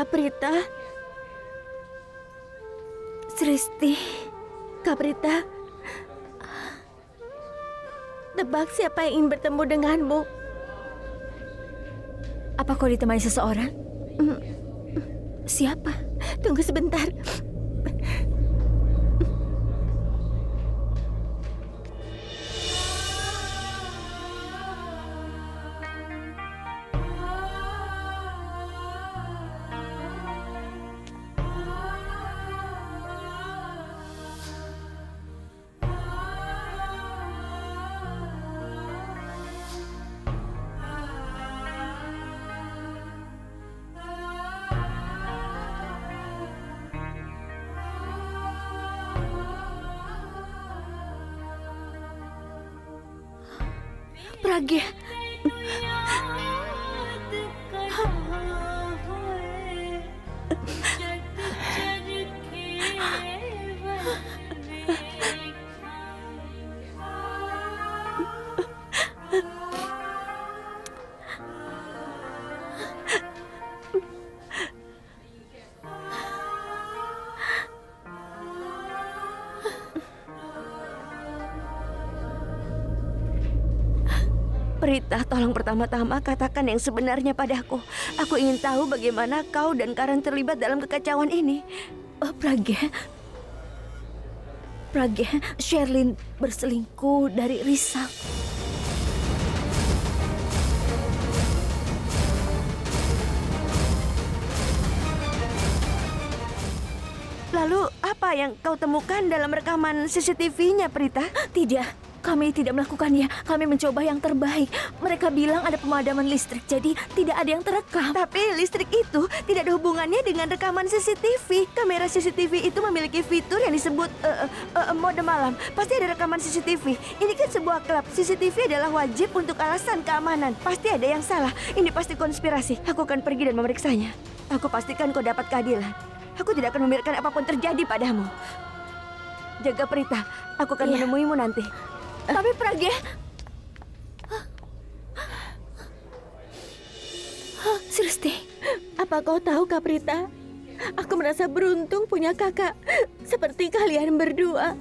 Kak Prita. Sristi. Kak Prita. Tebak siapa yang ingin bertemu denganmu? Apa kau ditemani seseorang? Siapa? Tunggu sebentar. Pragya. Prita, tolong pertama-tama katakan yang sebenarnya padaku. Aku ingin tahu bagaimana kau dan Karen terlibat dalam kekacauan ini. Oh, Pragya. Pragya, Sherlyn berselingkuh dari Risa. Lalu apa yang kau temukan dalam rekaman CCTV-nya, Prita? Tidak. Kami tidak melakukannya. Kami mencoba yang terbaik. Mereka bilang ada pemadaman listrik, jadi tidak ada yang terekam. Tapi listrik itu tidak ada hubungannya dengan rekaman CCTV. Kamera CCTV itu memiliki fitur yang disebut mode malam. Pasti ada rekaman CCTV. Ini kan sebuah klub. CCTV adalah wajib untuk alasan keamanan. Pasti ada yang salah. Ini pasti konspirasi. Aku akan pergi dan memeriksanya. Aku pastikan kau dapat keadilan. Aku tidak akan membiarkan apapun terjadi padamu. Jaga Prita. Aku akan menemuimu nanti. Tapi Pragya... Sristi, apa kau tahu, Kak Prita? Aku merasa beruntung punya kakak seperti kalian berdua.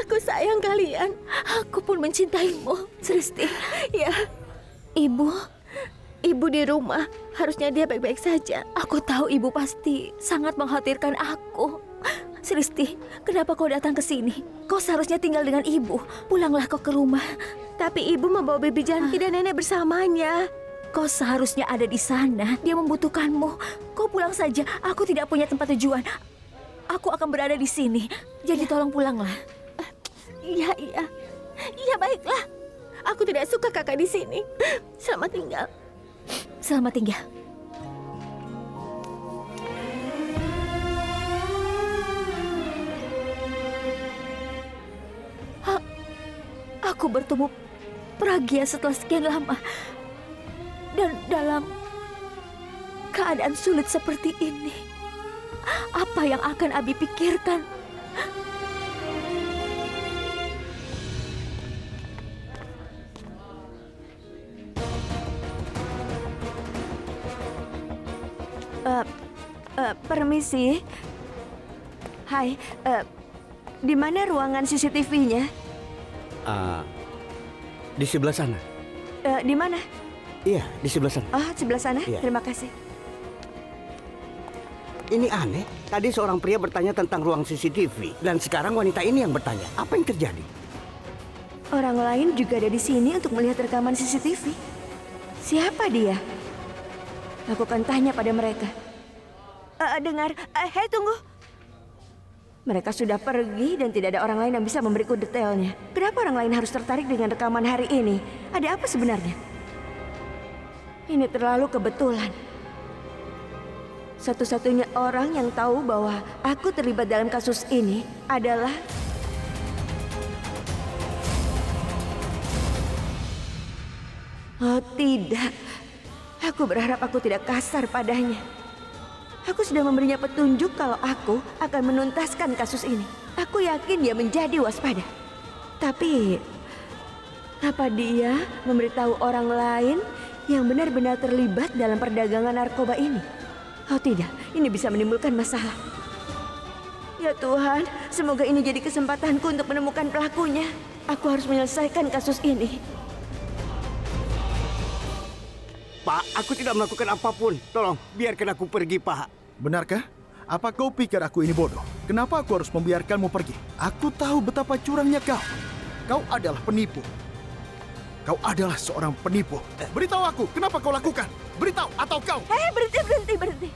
Aku sayang kalian. aku pun mencintaimu, Sristi. Ya, Ibu, ibu di rumah. Harusnya dia baik-baik saja. aku tahu ibu pasti sangat mengkhawatirkan aku. Sristi, kenapa kau datang ke sini? Kau seharusnya tinggal dengan ibu. Pulanglah kau ke rumah. Tapi ibu membawa Bibi Janki dan nenek bersamanya. Kau seharusnya ada di sana. Dia membutuhkanmu. Kau pulang saja. Aku tidak punya tempat tujuan. Aku akan berada di sini. Jadi tolong pulanglah. Iya, iya. Iya, baiklah. Aku tidak suka kakak di sini. Selamat tinggal. Selamat tinggal. Aku bertemu Pragya setelah sekian lama. Dan dalam keadaan sulit seperti ini, apa yang akan Abi pikirkan? Permisi. Hai, di mana ruangan CCTV-nya? Di sebelah sana. Di mana? Iya, di sebelah sana. Oh, sebelah sana. Iya. Terima kasih. Ini aneh. Tadi seorang pria bertanya tentang ruang CCTV. Dan sekarang wanita ini yang bertanya. Apa yang terjadi? Orang lain juga ada di sini untuk melihat rekaman CCTV. Siapa dia? Aku akan tanya pada mereka. Dengar. Hei, tunggu. Mereka sudah pergi dan tidak ada orang lain yang bisa memberiku detailnya. Kenapa orang lain harus tertarik dengan rekaman hari ini? Ada apa sebenarnya? Ini terlalu kebetulan. Satu-satunya orang yang tahu bahwa aku terlibat dalam kasus ini adalah... Oh tidak. Aku berharap aku tidak kasar padanya. Aku sudah memberinya petunjuk kalau aku akan menuntaskan kasus ini. Aku yakin dia menjadi waspada. Tapi, apa dia memberitahu orang lain yang benar-benar terlibat dalam perdagangan narkoba ini? Oh tidak, ini bisa menimbulkan masalah. Ya Tuhan, semoga ini jadi kesempatanku untuk menemukan pelakunya. Aku harus menyelesaikan kasus ini. Pak, aku tidak melakukan apapun. Tolong, biarkan aku pergi, Pak. Benarkah? Apa kau pikir aku ini bodoh? Kenapa aku harus membiarkanmu pergi? Aku tahu betapa curangnya kau. Kau adalah penipu. Kau adalah seorang penipu. Beritahu aku, kenapa kau lakukan? Beritahu atau kau... Berhenti.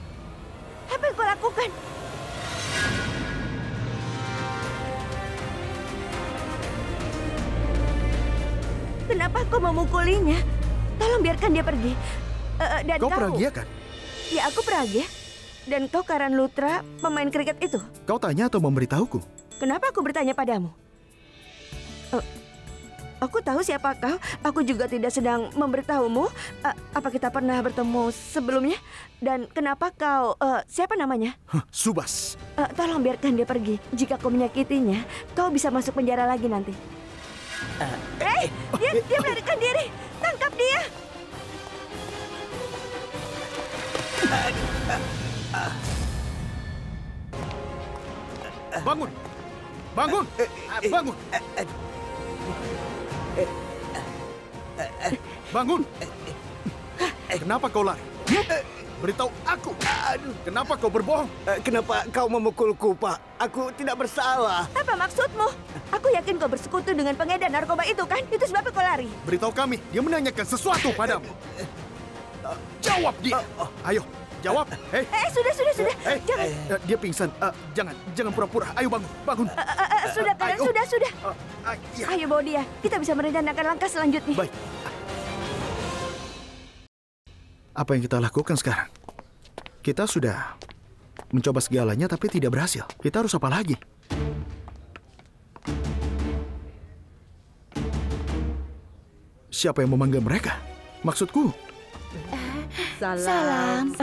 Apa yang kau lakukan? Kenapa kau memukulinya? Tolong biarkan dia pergi. Dan Kau Pragia kan? Ya, aku Pragia. Dan kau Karan Lutra, pemain kriket itu. Kau tanya atau memberitahuku? Kenapa aku bertanya padamu? Aku tahu siapa kau. Aku juga tidak sedang memberitahumu. Apa kita pernah bertemu sebelumnya? Dan kenapa kau... siapa namanya? Subas. Tolong biarkan dia pergi. Jika kau menyakitinya, kau bisa masuk penjara lagi nanti. Dia melarikan diri. Tangkap dia. Bangun! Bangun! Bangun! Bangun! Kenapa kau lari? Beritahu aku. Kenapa kau berbohong? Kenapa kau memukulku, Pak? Aku tidak bersalah. Apa maksudmu? Aku yakin kau bersekutu dengan pengedar narkoba itu kan? Itu sebabnya kau lari. Beritahu kami, dia menanyakan sesuatu padamu. Jawab dia. Ayo, jawab. Hei. Sudah. Hei. Jangan. Dia pingsan. Jangan pura-pura. Ayo bangun. Sudah, Karan, Ayo. sudah. Ya. Ayo bawa dia. Kita bisa merencanakan langkah selanjutnya. Baik. Apa yang kita lakukan sekarang? Kita sudah mencoba segalanya tapi tidak berhasil. Kita harus apa lagi? Siapa yang memanggil mereka? Maksudku, Salam.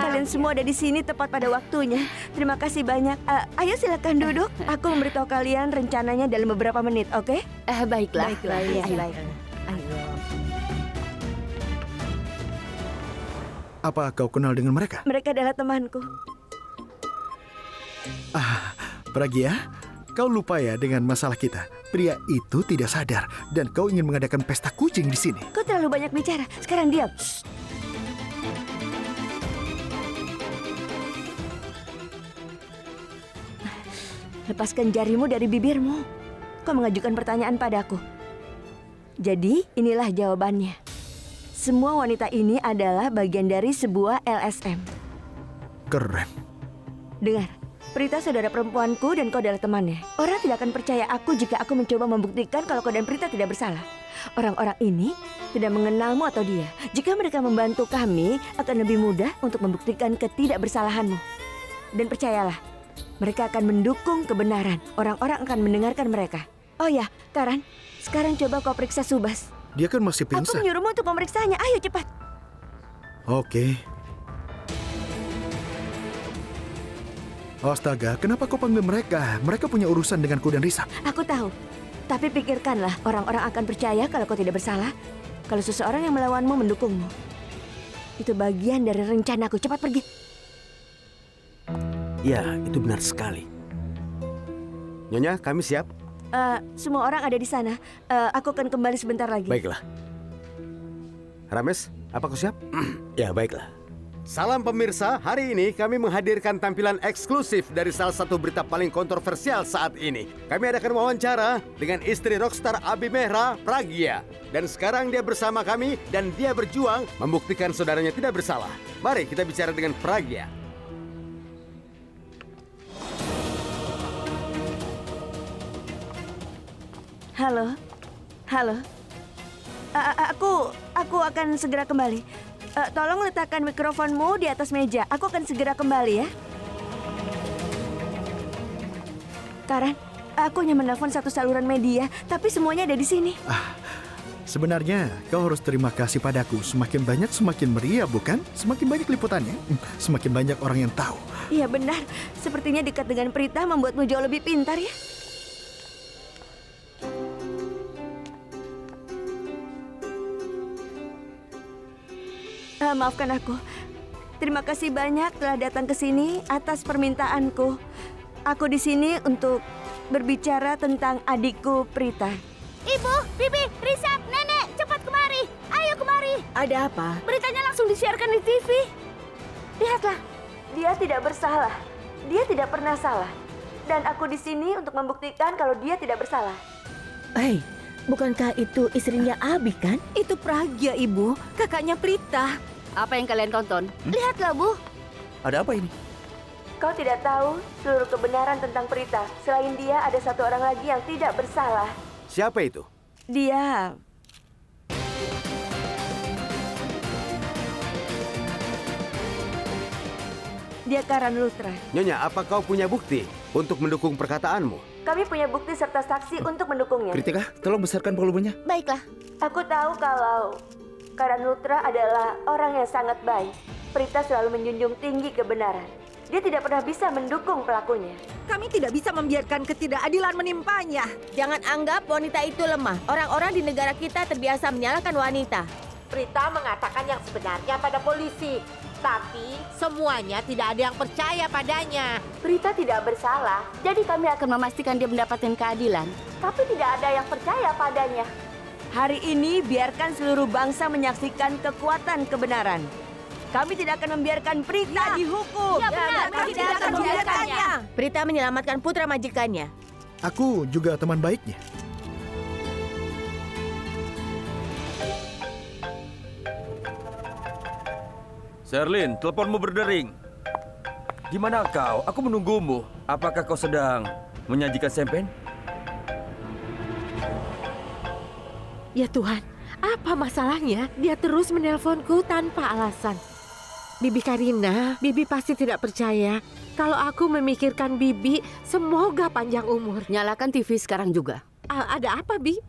Kalian semua ada di sini tepat pada waktunya. Terima kasih banyak. Ayo silakan duduk. Aku memberitahu kalian rencananya dalam beberapa menit, oke? Baiklah. Baik. apa kau kenal dengan mereka? Mereka adalah temanku. Pragia, kau lupa ya dengan masalah kita. Pria itu tidak sadar dan kau ingin mengadakan pesta kucing di sini. Kau terlalu banyak bicara. Sekarang diam. Shh. Lepaskan jarimu dari bibirmu. Kau mengajukan pertanyaan padaku. Jadi, inilah jawabannya. Semua wanita ini adalah bagian dari sebuah LSM. Keren. Dengar, Prita saudara perempuanku dan kau adalah temannya. Orang tidak akan percaya aku jika aku mencoba membuktikan kalau kau dan Prita tidak bersalah. Orang-orang ini tidak mengenalmu atau dia. Jika mereka membantu kami, akan lebih mudah untuk membuktikan ketidakbersalahanmu. Dan percayalah, mereka akan mendukung kebenaran. Orang-orang akan mendengarkan mereka. Oh ya, Karan, sekarang coba kau periksa Subas. Dia kan masih Aku pingsan. menyuruhmu untuk memeriksanya. Ayo cepat. Oke. Astaga, kenapa kau panggil mereka? Mereka punya urusan denganku dan Risa. Aku tahu. Tapi pikirkanlah, orang-orang akan percaya kalau kau tidak bersalah. Kalau seseorang yang melawanmu mendukungmu. Itu bagian dari rencanaku. Cepat pergi. Ya, itu benar sekali. Nyonya, kami siap. Semua orang ada di sana. Aku akan kembali sebentar lagi. Baiklah. Rames, apa kau siap? Ya, baiklah. Salam pemirsa, hari ini kami menghadirkan tampilan eksklusif dari salah satu berita paling kontroversial saat ini. Kami adakan wawancara dengan istri rockstar Abi Mehra, Pragia. Dan sekarang dia bersama kami dan dia berjuang membuktikan saudaranya tidak bersalah. Mari kita bicara dengan Pragia. Halo. Aku akan segera kembali. Tolong letakkan mikrofonmu di atas meja. Aku akan segera kembali ya. Karan, aku hanya menelpon satu saluran media, tapi semuanya ada di sini. Sebenarnya kau harus terima kasih padaku. Semakin banyak semakin meriah, bukan? Semakin banyak liputannya, semakin banyak orang yang tahu. Iya benar. Sepertinya dekat dengan Prita membuatmu jauh lebih pintar ya. Maafkan aku. Terima kasih banyak telah datang ke sini atas permintaanku. Aku di sini untuk berbicara tentang adikku Prita. Ibu, Bibi, Risa, Nenek, cepat kemari. Ayo kemari. Ada apa? Beritanya langsung disiarkan di TV. Lihatlah, dia tidak bersalah. Dia tidak pernah salah. Dan aku di sini untuk membuktikan kalau dia tidak bersalah. Hei, bukankah itu istrinya Abi kan? Itu Pragya, Ibu. Kakaknya Prita. Apa yang kalian tonton? Lihatlah, Bu. Ada apa ini? Kau tidak tahu seluruh kebenaran tentang Prita. Selain dia, ada satu orang lagi yang tidak bersalah. Siapa itu? Dia... Dia Karan Lutra. Nyonya, apa kau punya bukti untuk mendukung perkataanmu? Kami punya bukti serta saksi untuk mendukungnya. Kritika, tolong besarkan volumenya. Baiklah. Aku tahu kalau Karan Lutra adalah orang yang sangat baik. Prita selalu menjunjung tinggi kebenaran. Dia tidak pernah bisa mendukung pelakunya. Kami tidak bisa membiarkan ketidakadilan menimpanya. Jangan anggap wanita itu lemah. Orang-orang di negara kita terbiasa menyalahkan wanita. Prita mengatakan yang sebenarnya pada polisi. Tapi semuanya tidak ada yang percaya padanya. Prita tidak bersalah. Jadi kami akan memastikan dia mendapatkan keadilan. Tapi tidak ada yang percaya padanya. Hari ini biarkan seluruh bangsa menyaksikan kekuatan kebenaran. Kami tidak akan membiarkan Prita dihukum. Ya benar, kami tidak akan membiarkannya. Prita menyelamatkan putra majikannya. Aku juga teman baiknya. Sherlyn, teleponmu berdering. Di mana kau? Aku menunggumu. Apakah kau sedang menyajikan champagne? Ya Tuhan, apa masalahnya? Dia terus menelponku tanpa alasan. Bibi Karina, Bibi pasti tidak percaya kalau aku memikirkan Bibi semoga panjang umur. Nyalakan TV sekarang juga. Ada apa, Bi?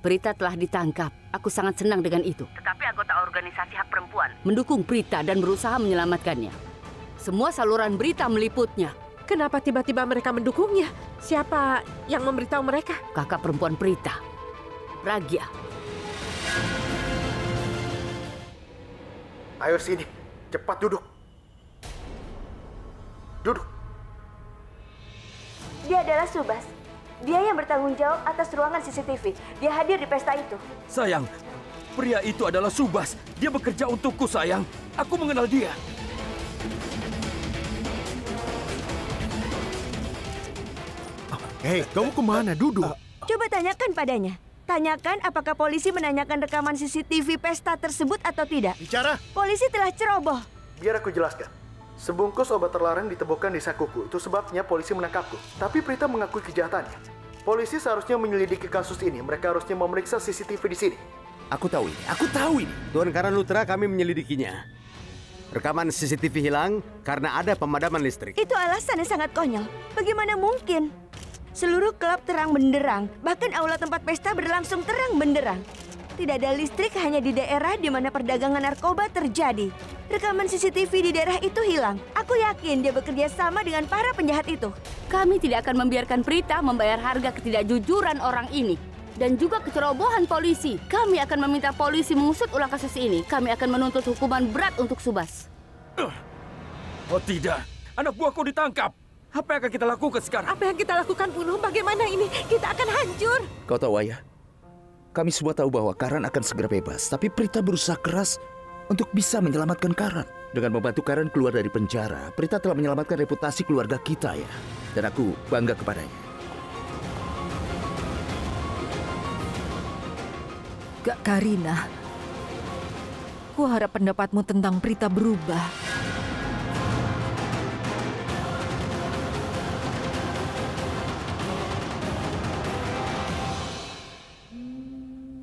Prita telah ditangkap. Aku sangat senang dengan itu. Tetapi anggota organisasi hak perempuan mendukung Prita dan berusaha menyelamatkannya. Semua saluran berita meliputnya. Kenapa tiba-tiba mereka mendukungnya? Siapa yang memberitahu mereka? Kakak perempuan Prita, Pragya. Ayo sini, cepat duduk. Duduk. Dia adalah Subas. Dia yang bertanggung jawab atas ruangan CCTV. Dia hadir di pesta itu. Sayang, pria itu adalah Subas. Dia bekerja untukku, sayang. Aku mengenal dia. Hei, kamu kemana? Duduk. Coba tanyakan padanya. Tanyakan apakah polisi menanyakan rekaman CCTV pesta tersebut atau tidak. Bicara. Polisi telah ceroboh. Biar aku jelaskan. Sebungkus obat terlarang ditemukan di sakuku. Itu sebabnya polisi menangkapku. Tapi Prita mengakui kejahatannya. Polisi seharusnya menyelidiki kasus ini. Mereka harusnya memeriksa CCTV di sini. Aku tahu ini. Aku tahu ini. Tuan Karan Lutra, kami menyelidikinya. Rekaman CCTV hilang karena ada pemadaman listrik. Itu alasan yang sangat konyol. Bagaimana mungkin? Seluruh klub terang benderang, bahkan aula tempat pesta berlangsung terang benderang. Tidak ada listrik hanya di daerah di mana perdagangan narkoba terjadi. Rekaman CCTV di daerah itu hilang. Aku yakin dia bekerja sama dengan para penjahat itu. Kami tidak akan membiarkan Prita membayar harga ketidakjujuran orang ini. Dan juga kecerobohan polisi. Kami akan meminta polisi mengusut ulang kasus ini. Kami akan menuntut hukuman berat untuk Subas. Oh tidak, anak buahku ditangkap. Apa yang akan kita lakukan sekarang? Apa yang kita lakukan, Punuh? Bagaimana ini? Kita akan hancur. Kau tahu, Ayah? Kami semua tahu bahwa Karan akan segera bebas. Tapi Prita berusaha keras untuk bisa menyelamatkan Karan. Dengan membantu Karan keluar dari penjara, Prita telah menyelamatkan reputasi keluarga kita, ya. Dan aku bangga kepadanya. Kak Karina, ku harap pendapatmu tentang Prita berubah.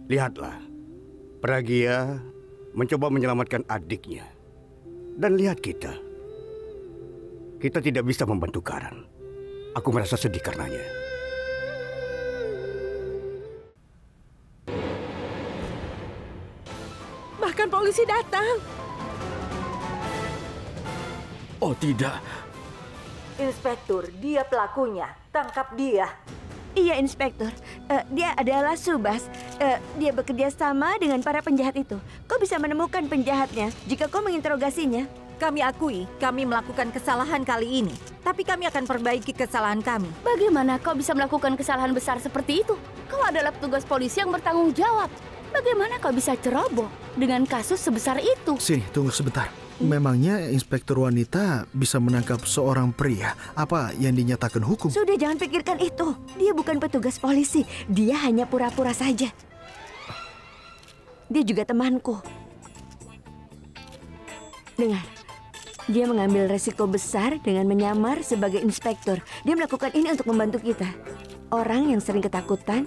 Lihatlah, Pragya mencoba menyelamatkan adiknya. Dan lihat kita. Kita tidak bisa membantu Karan. Aku merasa sedih karenanya. Bahkan polisi datang. Oh tidak. Inspektur, dia pelakunya. Tangkap dia. Iya, Inspektur. Dia adalah Subas. Dia bekerja sama dengan para penjahat itu. Kau bisa menemukan penjahatnya jika kau menginterogasinya. Kami akui kami melakukan kesalahan kali ini. Tapi kami akan perbaiki kesalahan kami. Bagaimana kau bisa melakukan kesalahan besar seperti itu? Kau adalah petugas polisi yang bertanggung jawab. Bagaimana kau bisa ceroboh dengan kasus sebesar itu? Sini, tunggu sebentar. Memangnya inspektur wanita bisa menangkap seorang pria? Apa yang dinyatakan hukum? Sudah, jangan pikirkan itu. Dia bukan petugas polisi. Dia hanya pura-pura saja. Dia juga temanku. Dengar, dia mengambil resiko besar dengan menyamar sebagai inspektur. Dia melakukan ini untuk membantu kita. Orang yang sering ketakutan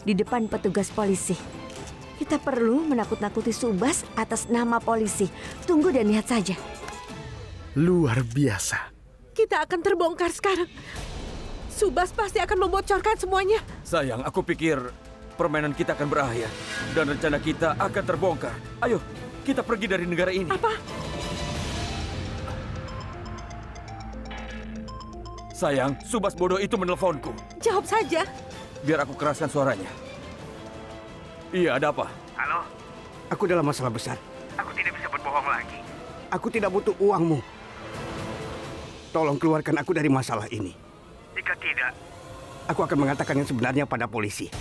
di depan petugas polisi. Kita perlu menakut-nakuti Subas atas nama polisi. Tunggu dan lihat saja. Luar biasa. Kita akan terbongkar sekarang. Subas pasti akan membocorkan semuanya. Sayang, aku pikir permainan kita akan berakhir. Dan rencana kita akan terbongkar. Ayo, kita pergi dari negara ini. Apa? Sayang, Subas bodoh itu menelponku. Jawab saja. Biar aku keraskan suaranya. Iya, ada apa? Halo, aku dalam masalah besar. Aku tidak bisa berbohong lagi. Aku tidak butuh uangmu. Tolong keluarkan aku dari masalah ini. Jika tidak, aku akan mengatakan yang sebenarnya pada polisi.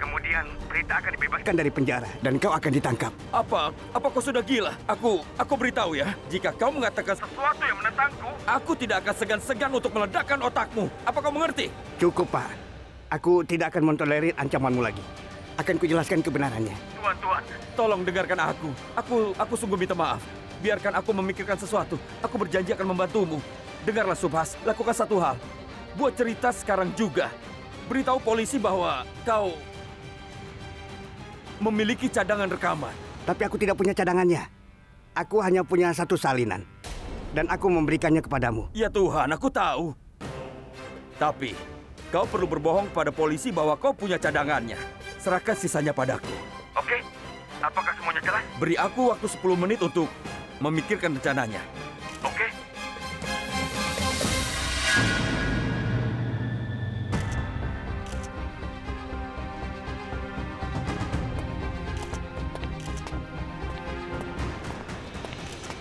Kemudian Prita akan dibebaskan dari penjara dan kau akan ditangkap. Apa kau sudah gila? Aku beritahu ya, jika kau mengatakan sesuatu yang menentangku, aku tidak akan segan-segan untuk meledakkan otakmu. Apa kau mengerti? Cukup, Pak. Aku tidak akan mentolerir ancamanmu lagi. Akan kujelaskan kebenarannya. Tuan, tolong dengarkan aku. Aku sungguh minta maaf. Biarkan aku memikirkan sesuatu. Aku berjanji akan membantumu. Dengarlah Subhas, lakukan satu hal. Buat cerita sekarang juga. Beritahu polisi bahwa kau memiliki cadangan rekaman. Tapi aku tidak punya cadangannya. Aku hanya punya satu salinan. Dan aku memberikannya kepadamu. Ya Tuhan, aku tahu. Tapi kau perlu berbohong pada polisi bahwa kau punya cadangannya. Serahkan sisanya padaku. Oke? Apakah semuanya jelas? Beri aku waktu 10 menit untuk memikirkan rencananya. Oke?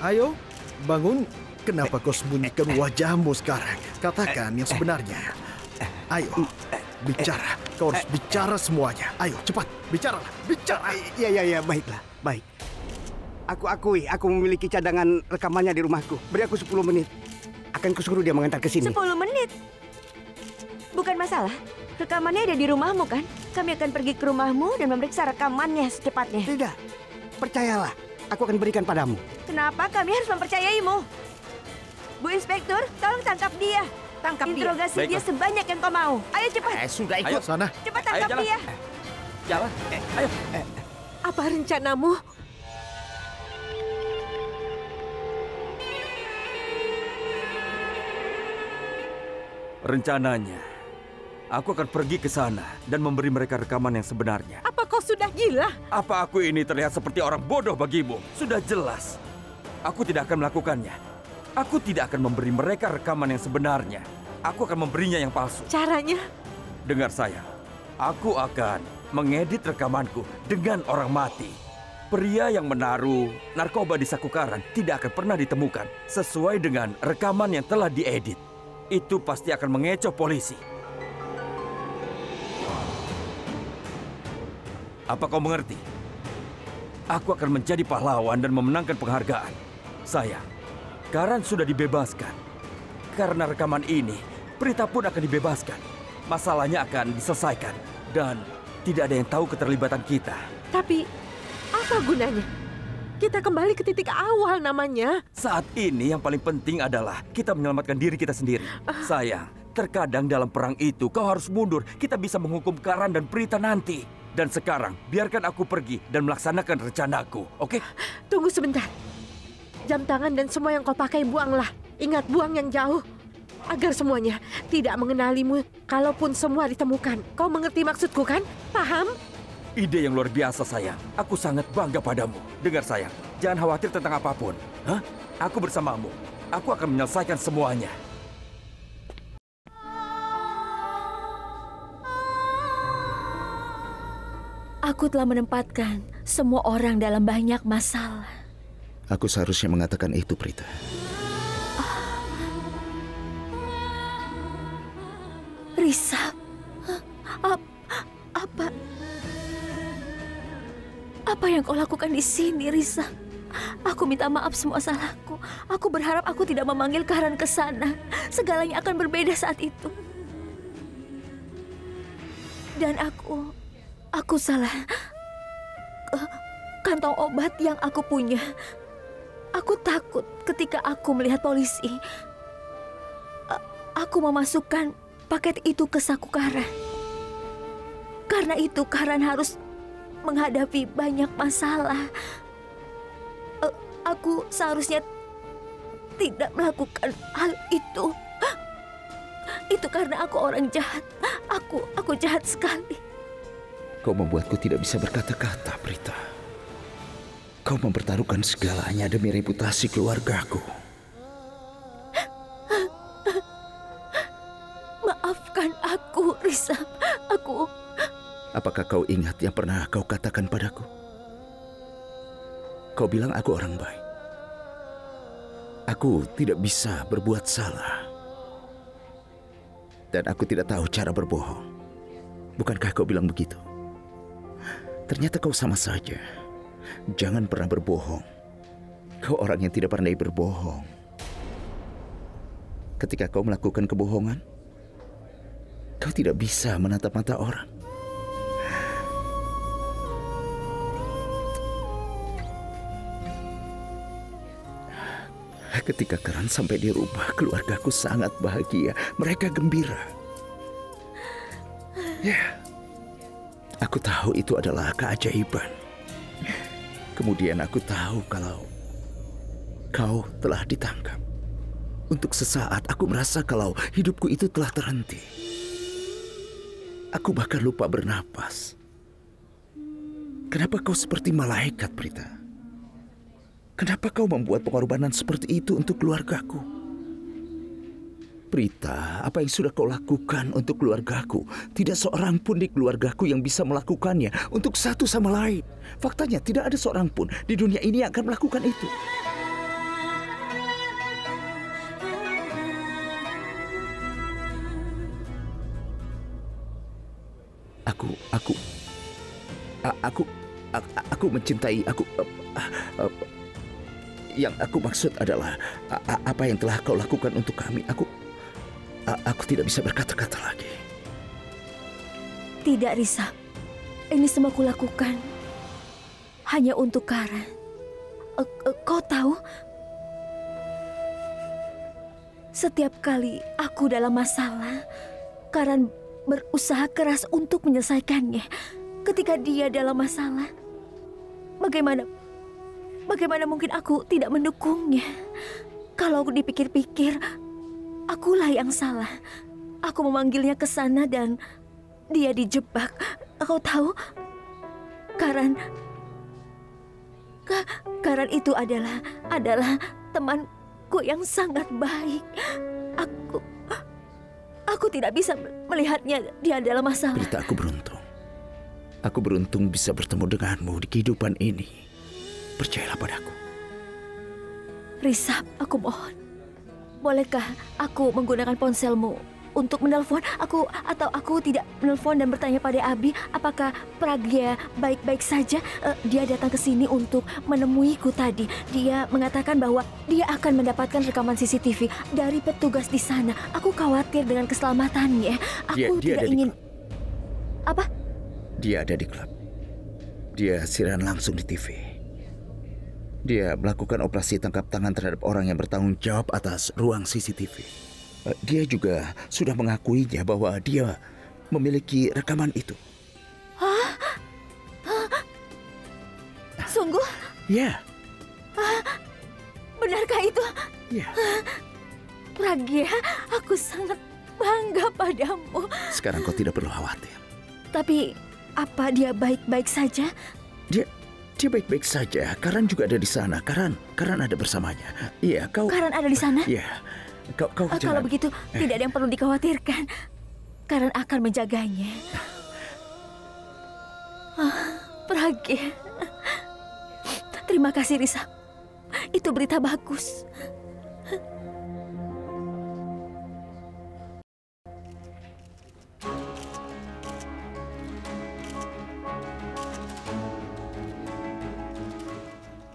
Ayo, bangun. Kenapa kau sembunyikan wajahmu sekarang? Katakan yang sebenarnya. Ayo, bicara. Kau harus bicara semuanya. Ayo, cepat. Bicaralah. Bicara. Iya, baiklah. Baik. Aku akui, aku memiliki cadangan rekamannya di rumahku. Beri aku 10 menit. Akan kusuruh dia mengantar ke sini. 10 menit? Bukan masalah. Rekamannya ada di rumahmu kan? Kami akan pergi ke rumahmu dan memeriksa rekamannya secepatnya. Tidak. Percayalah. Aku akan berikan padamu. Kenapa kami harus mempercayaimu? Bu Inspektur, tolong tangkap dia. Tangkap dia. Interogasi dia sebanyak yang kau mau. Ayo cepat. Sudah ikut. Ayo sana. Cepat tangkap dia. Jalan. Ayo. Apa rencanamu? Rencananya, aku akan pergi ke sana dan memberi mereka rekaman yang sebenarnya. Apa kau sudah gila? Apa aku ini terlihat seperti orang bodoh bagimu? Sudah jelas. Aku tidak akan melakukannya. Aku tidak akan memberi mereka rekaman yang sebenarnya. Aku akan memberinya yang palsu. Caranya? Dengar saya. Aku akan mengedit rekamanku dengan orang mati. Pria yang menaruh narkoba di saku karan tidak akan pernah ditemukan sesuai dengan rekaman yang telah diedit. Itu pasti akan mengecoh polisi. Apa kau mengerti? Aku akan menjadi pahlawan dan memenangkan penghargaan. Sayang, Karan sudah dibebaskan. Karena rekaman ini, Prita pun akan dibebaskan. Masalahnya akan diselesaikan. Dan tidak ada yang tahu keterlibatan kita. Tapi apa gunanya? Kita kembali ke titik awal namanya. Saat ini yang paling penting adalah kita menyelamatkan diri kita sendiri. Sayang, terkadang dalam perang itu kau harus mundur. Kita bisa menghukum Karan dan Prita nanti. Dan sekarang, biarkan aku pergi dan melaksanakan rencanaku, oke? Tunggu sebentar. Jam tangan dan semua yang kau pakai buanglah. Ingat, buang yang jauh. Agar semuanya tidak mengenalimu kalaupun semua ditemukan. Kau mengerti maksudku kan? Paham? Ide yang luar biasa, sayang. Aku sangat bangga padamu. Dengar, sayang. Jangan khawatir tentang apapun. Hah? Aku bersamamu. Aku akan menyelesaikan semuanya. Aku telah menempatkan semua orang dalam banyak masalah. Aku seharusnya mengatakan itu, Prita. Risa, apa yang kau lakukan di sini, Risa? Aku minta maaf semua salahku. Aku berharap aku tidak memanggil Karan ke sana. Segalanya akan berbeda saat itu. Dan aku salah. Kantong obat yang aku punya. Aku takut ketika aku melihat polisi. Aku memasukkan paket itu ke saku Karan. Karena itu Karan harus menghadapi banyak masalah. Aku seharusnya tidak melakukan hal itu. Itu karena aku orang jahat. Aku jahat sekali. Kau membuatku tidak bisa berkata-kata, Prita. Kau mempertaruhkan segalanya demi reputasi keluargaku. Maafkan aku, Risa. Apakah kau ingat yang pernah kau katakan padaku? Kau bilang aku orang baik. Aku tidak bisa berbuat salah. Dan aku tidak tahu cara berbohong. Bukankah kau bilang begitu? Ternyata kau sama saja. Jangan pernah berbohong. Kau orang yang tidak pandai berbohong. Ketika kau melakukan kebohongan, kau tidak bisa menatap mata orang. Ketika Karan sampai di rumah, keluargaku sangat bahagia. Mereka gembira. Ya, aku tahu itu adalah keajaiban. Kemudian aku tahu kalau kau telah ditangkap. Untuk sesaat aku merasa kalau hidupku itu telah terhenti. Aku bahkan lupa bernapas. Kenapa kau seperti malaikat, Prita? Kenapa kau membuat pengorbanan seperti itu untuk keluargaku? Prita, apa yang sudah kau lakukan untuk keluargaku? Tidak seorang pun di keluargaku yang bisa melakukannya untuk satu sama lain. Faktanya tidak ada seorang pun di dunia ini yang akan melakukan itu. Aku mencintai yang aku maksud adalah apa yang telah kau lakukan untuk kami. Aku tidak bisa berkata-kata lagi. Tidak, Risa. Ini semua kulakukan hanya untuk Karan. Kau tahu, setiap kali aku dalam masalah, Karan berusaha keras untuk menyelesaikannya. Ketika dia dalam masalah, Bagaimana mungkin aku tidak mendukungnya? Kalau dipikir-pikir, akulah yang salah. Aku memanggilnya ke sana dan dia dijebak. Kau tahu, Karan itu adalah temanku yang sangat baik. Aku tidak bisa melihatnya dia dalam masalah. Prita, aku beruntung. Aku beruntung bisa bertemu denganmu di kehidupan ini. Percayalah padaku. Risa, aku mohon. Bolehkah aku menggunakan ponselmu untuk menelpon atau aku tidak menelpon dan bertanya pada Abi apakah Pragya baik-baik saja? Dia datang ke sini untuk menemuiku tadi. Dia mengatakan bahwa dia akan mendapatkan rekaman CCTV dari petugas di sana. Aku khawatir dengan keselamatannya. Aku tidak ingin... Apa? Dia ada di klub. Dia siaran langsung di TV. Dia melakukan operasi tangkap tangan terhadap orang yang bertanggung jawab atas ruang CCTV. Dia juga sudah mengakuinya bahwa dia memiliki rekaman itu. Hah? Sungguh? Ya. Benarkah itu? Ya. Pragya, aku sangat bangga padamu. Sekarang kau tidak perlu khawatir. Tapi apa dia baik-baik saja? Dia baik-baik saja. Karan juga ada di sana. Karan ada bersamanya. Iya, kau... Karan ada di sana? Iya. Kau kalau jangan... begitu, tidak ada yang perlu dikhawatirkan. Karan akan menjaganya. Pragya. Terima kasih, Risa. Itu berita bagus.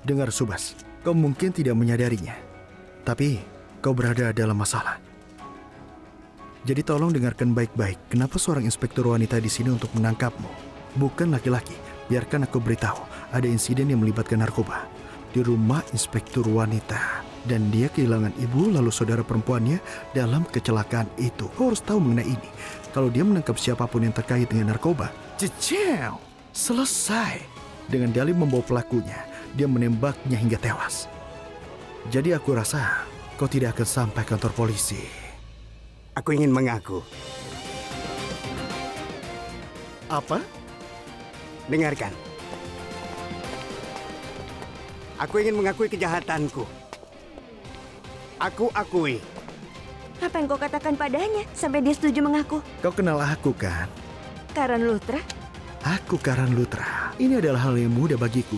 Dengar Subas, kau mungkin tidak menyadarinya, tapi kau berada dalam masalah. Jadi tolong dengarkan baik-baik, kenapa seorang inspektur wanita di sini untuk menangkapmu? Bukan laki-laki. Biarkan aku beritahu, ada insiden yang melibatkan narkoba di rumah inspektur wanita. Dan dia kehilangan ibu lalu saudara perempuannya dalam kecelakaan itu. Kau harus tahu mengenai ini. Kalau dia menangkap siapapun yang terkait dengan narkoba, cecel, selesai. Dengan dalih membawa pelakunya, dia menembaknya hingga tewas. Jadi aku rasa kau tidak akan sampai kantor polisi. Aku ingin mengaku. Apa? Dengarkan. Aku ingin mengakui kejahatanku. Aku akui. Apa yang kau katakan padanya sampai dia setuju mengaku? Kau kenal aku kan? Karan Lutra? Aku Karan Lutra. Ini adalah hal yang mudah bagiku.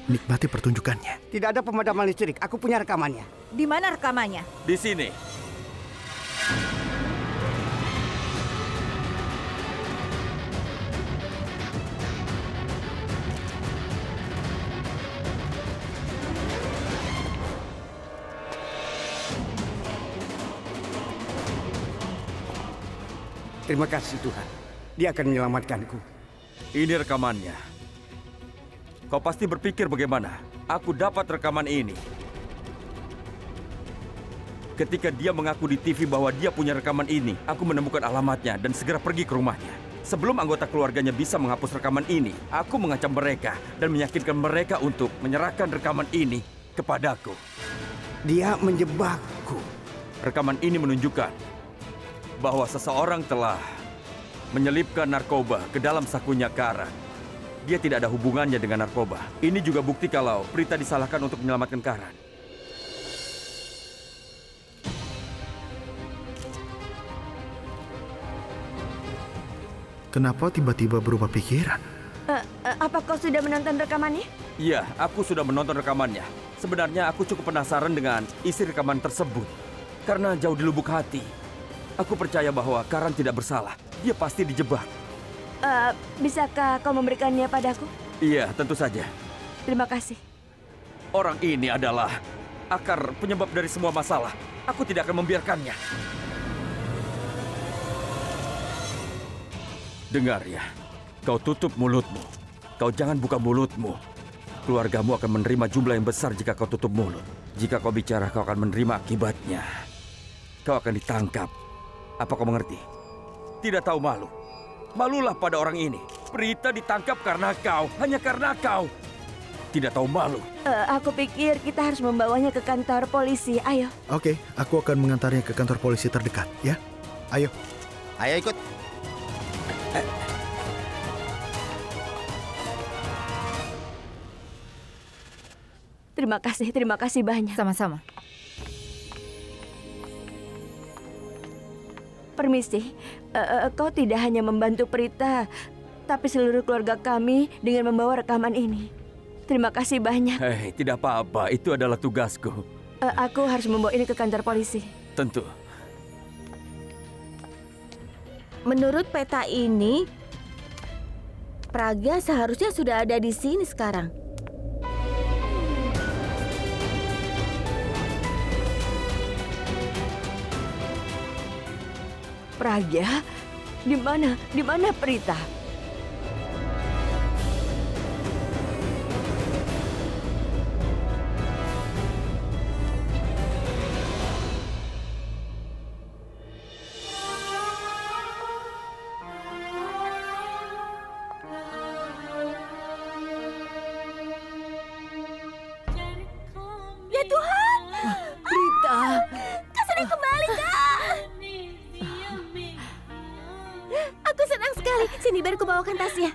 Nikmati pertunjukannya. Tidak ada pemadaman listrik. Aku punya rekamannya. Di mana rekamannya? Di sini. Terima kasih Tuhan. Dia akan menyelamatkanku. Ini rekamannya. Kau pasti berpikir bagaimana aku dapat rekaman ini. Ketika dia mengaku di TV bahwa dia punya rekaman ini, aku menemukan alamatnya dan segera pergi ke rumahnya. Sebelum anggota keluarganya bisa menghapus rekaman ini, aku mengancam mereka dan meyakinkan mereka untuk menyerahkan rekaman ini kepadaku. Dia menjebakku. Rekaman ini menunjukkan bahwa seseorang telah menyelipkan narkoba ke dalam sakunya Karan. Dia tidak ada hubungannya dengan narkoba. Ini juga bukti kalau Prita disalahkan untuk menyelamatkan Karan. Kenapa tiba-tiba berubah pikiran? Apa kau sudah menonton rekamannya? Iya, aku sudah menonton rekamannya. Sebenarnya aku cukup penasaran dengan isi rekaman tersebut. Karena jauh di lubuk hati, aku percaya bahwa Karan tidak bersalah. Dia pasti dijebak. Bisakah kau memberikannya padaku? Iya, tentu saja. Terima kasih. Orang ini adalah akar penyebab dari semua masalah. Aku tidak akan membiarkannya. Dengar ya, kau tutup mulutmu. Kau jangan buka mulutmu. Keluargamu akan menerima jumlah yang besar jika kau tutup mulut. Jika kau bicara, kau akan menerima akibatnya. Kau akan ditangkap. Apa kau mengerti? Tidak tahu malu. Malulah pada orang ini. Prita ditangkap karena kau. Hanya karena kau. Tidak tahu malu. Aku pikir kita harus membawanya ke kantor polisi. Ayo. Oke, aku akan mengantarnya ke kantor polisi terdekat, ya. Ayo. Ayo ikut. Terima kasih banyak. Sama-sama. Permisi, kau tidak hanya membantu Prita, tapi seluruh keluarga kami dengan membawa rekaman ini. Terima kasih banyak. Hei, tidak apa-apa. Itu adalah tugasku. Aku harus membawa ini ke kantor polisi. Tentu. Menurut peta ini, Pragya seharusnya sudah ada di sini sekarang. Pragya? Di mana? Di mana Prita? Ya Tuhan! Prita! Kau sudah kembali, Kak! Aku senang sekali. Sini, biar aku bawakan tasnya.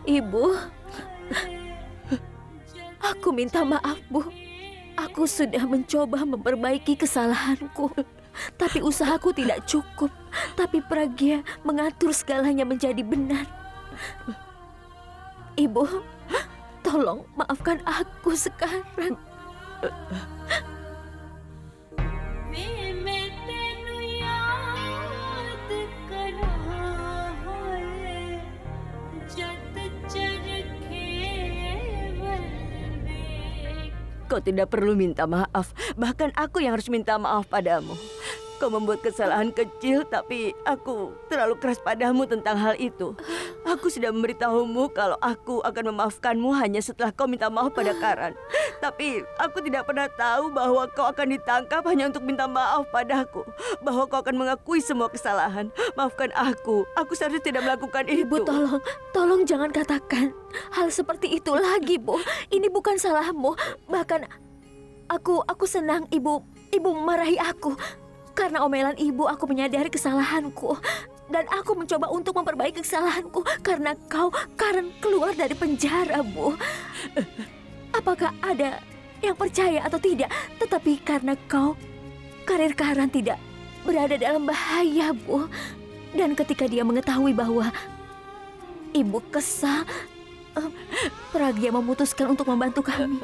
Ibu, aku minta maaf, Bu. Aku sudah mencoba memperbaiki kesalahanku. Tapi usahaku tidak cukup. Tapi Pragya mengatur segalanya menjadi benar. Ibu, tolong maafkan aku sekarang. Kau tidak perlu minta maaf. Bahkan aku yang harus minta maaf padamu. Kau membuat kesalahan kecil, tapi aku terlalu keras padamu tentang hal itu. Aku sudah memberitahumu kalau aku akan memaafkanmu hanya setelah kau minta maaf pada Karan. Tapi aku tidak pernah tahu bahwa kau akan ditangkap hanya untuk minta maaf padaku. Bahwa kau akan mengakui semua kesalahan. Maafkan aku seharusnya tidak melakukan itu. Ibu, tolong jangan katakan hal seperti itu lagi, Bu. Ini bukan salahmu. Bahkan aku senang ibu memarahi aku. Karena omelan ibu, aku menyadari kesalahanku. Dan aku mencoba untuk memperbaiki kesalahanku. Karena Karen keluar dari penjara, Bu. Apakah ada yang percaya atau tidak? Tetapi karena karir Karen tidak berada dalam bahaya, Bu. Dan ketika dia mengetahui bahwa ibu kesal, Pragya memutuskan untuk membantu kami.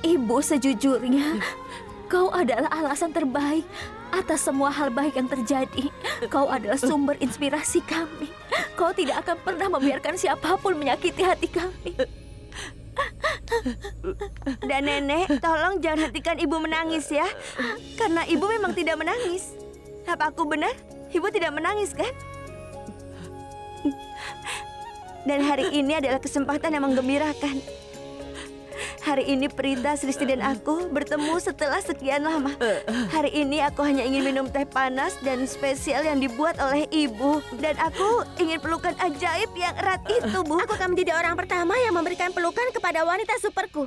Ibu, sejujurnya, kau adalah alasan terbaik atas semua hal baik yang terjadi. Kau adalah sumber inspirasi kami. Kau tidak akan pernah membiarkan siapapun menyakiti hati kami. Dan Nenek, tolong jangan hentikan ibu menangis ya. Karena ibu memang tidak menangis. Apa aku benar? Ibu tidak menangis kan? Dan hari ini adalah kesempatan yang menggembirakan. Hari ini Prita, Sristi dan aku bertemu setelah sekian lama. Hari ini aku hanya ingin minum teh panas dan spesial yang dibuat oleh ibu. Dan aku ingin pelukan ajaib yang erat itu, Bu. Aku akan menjadi orang pertama yang memberikan pelukan kepada wanita superku.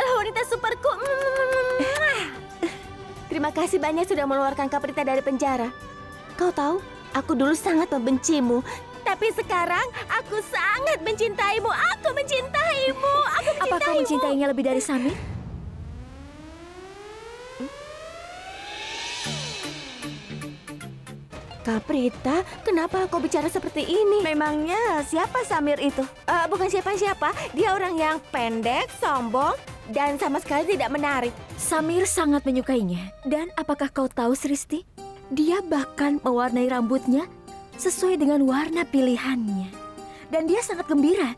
Wanita superku. Terima kasih banyak sudah mengeluarkan Kak Prita dari penjara. Kau tahu, aku dulu sangat membencimu. Tapi sekarang aku sangat mencintaimu. Aku mencintaimu. Apa kau mencintainya lebih dari Samir? Kak Prita, kenapa kau bicara seperti ini? Memangnya siapa Samir itu? Bukan siapa-siapa. Dia orang yang pendek, sombong, dan sama sekali tidak menarik. Samir sangat menyukainya. Dan apakah kau tahu, Sristi? Dia bahkan mewarnai rambutnya sesuai dengan warna pilihannya. Dan dia sangat gembira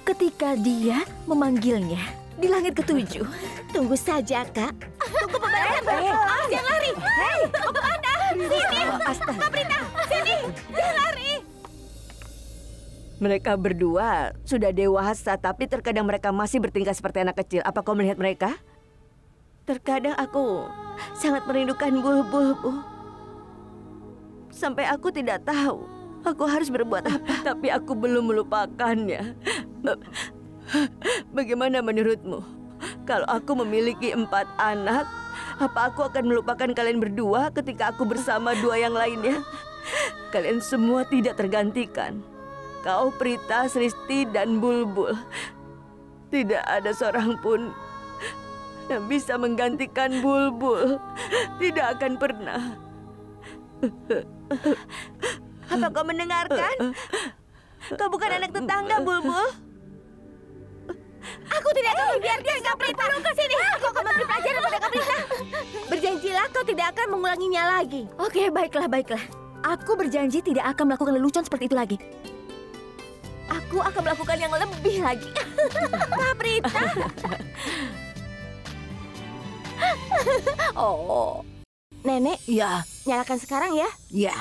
ketika dia memanggilnya di langit ketujuh. Tunggu saja, Kak. Tunggu beberapa. Jangan lari. Hei, mau kemana? Sini, Kak Prita. Sini, jangan lari. Mereka berdua sudah dewasa, tapi terkadang mereka masih bertingkah seperti anak kecil. Apa kau melihat mereka? Terkadang aku sangat merindukan Bulbul, Bu. Sampai aku tidak tahu aku harus berbuat apa. Tapi aku belum melupakannya. Bagaimana menurutmu? Kalau aku memiliki 4 anak, apa aku akan melupakan kalian berdua ketika aku bersama 2 yang lainnya? Kalian semua tidak tergantikan. Kau, Prita, Sristi, dan Bulbul. Tidak ada seorang pun yang bisa menggantikan Bulbul. Tidak akan pernah. Apa kau mendengarkan? Kau bukan anak tetangga, Bulbul. Aku tidak akan membiarkan Kak Prita ke sini. Aku akan memberi pelajaran pada Kak Prita. Berjanjilah kau tidak akan mengulanginya lagi. Oke, baiklah. Aku berjanji tidak akan melakukan lelucon seperti itu lagi. Aku akan melakukan yang lebih lagi. Kak Prita. Oh. Nenek, Ya, nyalakan sekarang ya. ya.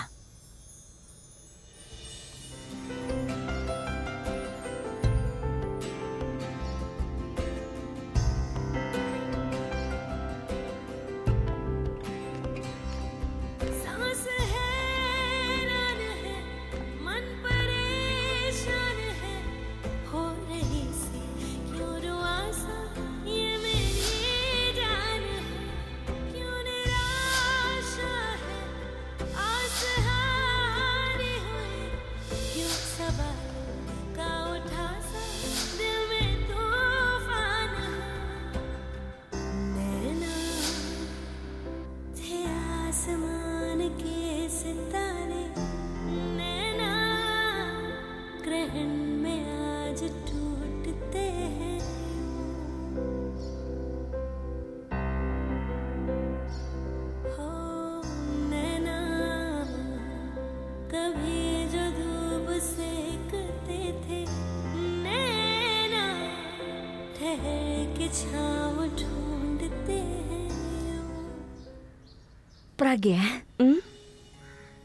Pragya,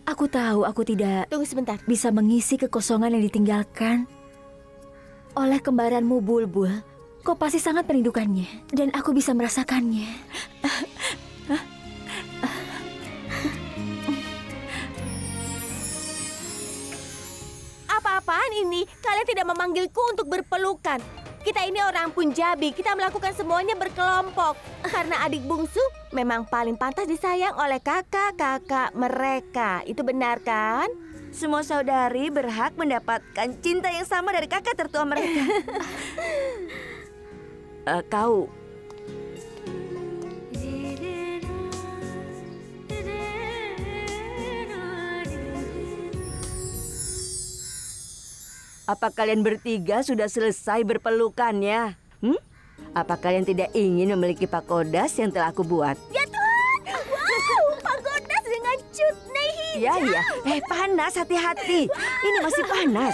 aku tahu aku tidak Tunggu sebentar. bisa mengisi kekosongan yang ditinggalkan oleh kembaranmu Bulbul. Kau pasti sangat merindukannya, dan aku bisa merasakannya. Apa-apaan ini? Kalian tidak memanggilku untuk berpelukan. Kita ini orang Punjabi, kita melakukan semuanya berkelompok. Karena adik bungsu memang paling pantas disayang oleh kakak-kakak mereka. Itu benar kan? Semua saudari berhak mendapatkan cinta yang sama dari kakak tertua mereka. Kau apa kalian bertiga sudah selesai berpelukannya? Apa kalian tidak ingin memiliki pagodas yang telah aku buat? Ya Tuhan! Wow! Pagodas dengan cutney hijau! Ya. Panas, hati-hati. Ini masih panas.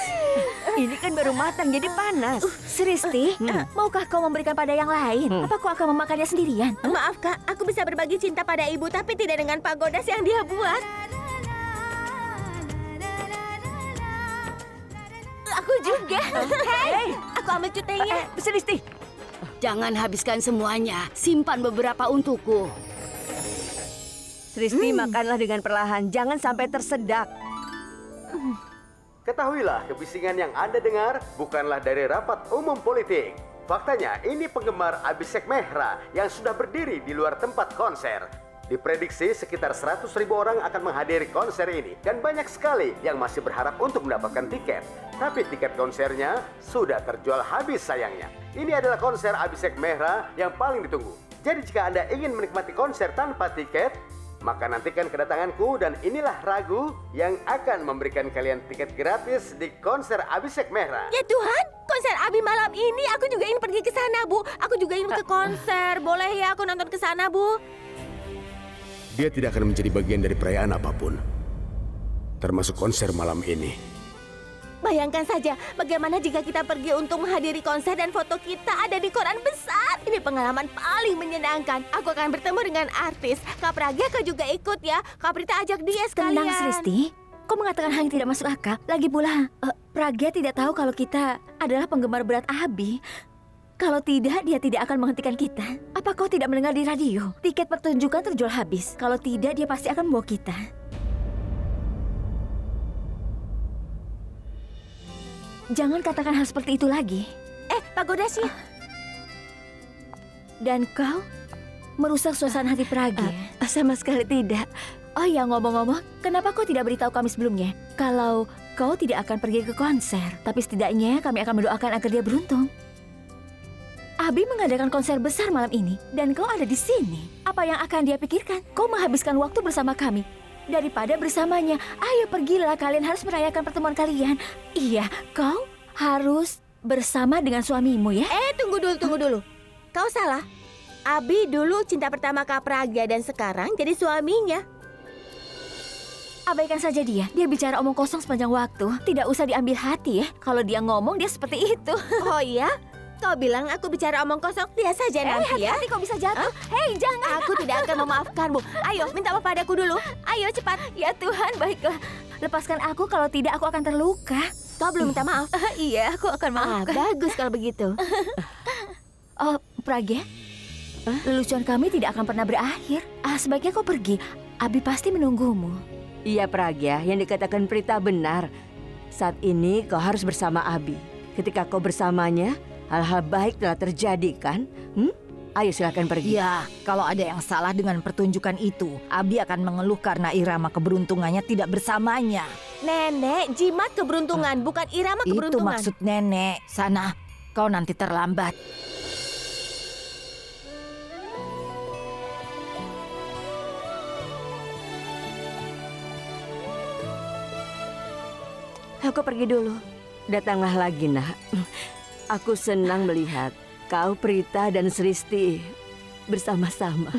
Ini kan baru matang, jadi panas. Sristi, maukah kau memberikan pada yang lain? Apa kau akan memakannya sendirian? Maaf kak, aku bisa berbagi cinta pada ibu, tapi tidak dengan pagodas yang dia buat. Aku juga. Hei, aku ambil cutenya. Sristi, Jangan habiskan semuanya. Simpan beberapa untukku. Sristi, makanlah dengan perlahan. Jangan sampai tersedak. Ketahuilah, kebisingan yang Anda dengar bukanlah dari rapat umum politik. Faktanya, ini penggemar Abhishek Mehra yang sudah berdiri di luar tempat konser. Diprediksi sekitar 100.000 orang akan menghadiri konser ini. Dan banyak sekali yang masih berharap untuk mendapatkan tiket. Tapi tiket konsernya sudah terjual habis sayangnya. Ini adalah konser Abhishek Mehra yang paling ditunggu. Jadi jika Anda ingin menikmati konser tanpa tiket, maka nantikan kedatanganku dan inilah Ragu yang akan memberikan kalian tiket gratis di konser Abhishek Mehra. Ya Tuhan, konser Abi malam ini aku juga ingin pergi ke sana, Bu. Aku juga ingin ke konser. Boleh ya aku nonton ke sana, Bu? Dia tidak akan menjadi bagian dari perayaan apapun, termasuk konser malam ini. Bayangkan saja, bagaimana jika kita pergi untuk menghadiri konser dan foto kita ada di koran besar. Ini pengalaman paling menyenangkan. Aku akan bertemu dengan artis. Kak Pragya, kau juga ikut ya. Kak Prita ajak dia sekalian. Tenang, Sristi. Kau mengatakan hal yang tidak masuk akal. Lagi pula, Pragya tidak tahu kalau kita adalah penggemar berat Abi. Kalau tidak, dia tidak akan menghentikan kita. Apa kau tidak mendengar di radio? Tiket pertunjukan terjual habis. Kalau tidak, dia pasti akan membawa kita. Jangan katakan hal seperti itu lagi. Pagodasnya. Dan kau merusak suasana hati Pragya. Sama sekali tidak. Oh ya, ngomong-ngomong, kenapa kau tidak beritahu kami sebelumnya? Kalau kau tidak akan pergi ke konser, tapi setidaknya kami akan mendoakan agar dia beruntung. Abi mengadakan konser besar malam ini, dan kau ada di sini. Apa yang akan dia pikirkan? Kau menghabiskan waktu bersama kami daripada bersamanya. Ayo pergilah, kalian harus merayakan pertemuan kalian. Iya, kau harus bersama dengan suamimu ya. Tunggu dulu. Kau salah. Abi dulu cinta pertama Kak Pragya dan sekarang jadi suaminya. Abaikan saja dia. Dia bicara omong kosong sepanjang waktu. Tidak usah diambil hati ya. Kalau dia ngomong, dia seperti itu. Oh iya? Kau bilang aku bicara omong kosong, lihat saja nanti ya. Hati-hati kau bisa jatuh. Hei, jangan. Aku tidak akan memaafkanmu. Ayo, minta padaku dulu. Ayo, cepat. Ya Tuhan, baiklah. Lepaskan aku, kalau tidak aku akan terluka. Kau belum minta maaf? Iya, aku akan maafkan. Bagus kalau begitu. Oh, Pragya, lelucon kami tidak akan pernah berakhir. Sebaiknya kau pergi. Abi pasti menunggumu. Iya Pragya, yang dikatakan Prita benar. Saat ini kau harus bersama Abi. Ketika kau bersamanya, hal-hal baik telah terjadi kan? Ayo silakan pergi. Ya, kalau ada yang salah dengan pertunjukan itu, Abi akan mengeluh karena irama keberuntungannya tidak bersamanya. Nenek, jimat keberuntungan, bukan irama Itu keberuntungan. maksud nenek. Sana, kau nanti terlambat. Aku pergi dulu. Datanglah lagi, nak. Aku senang melihat kau, Prita, dan Sristi bersama-sama.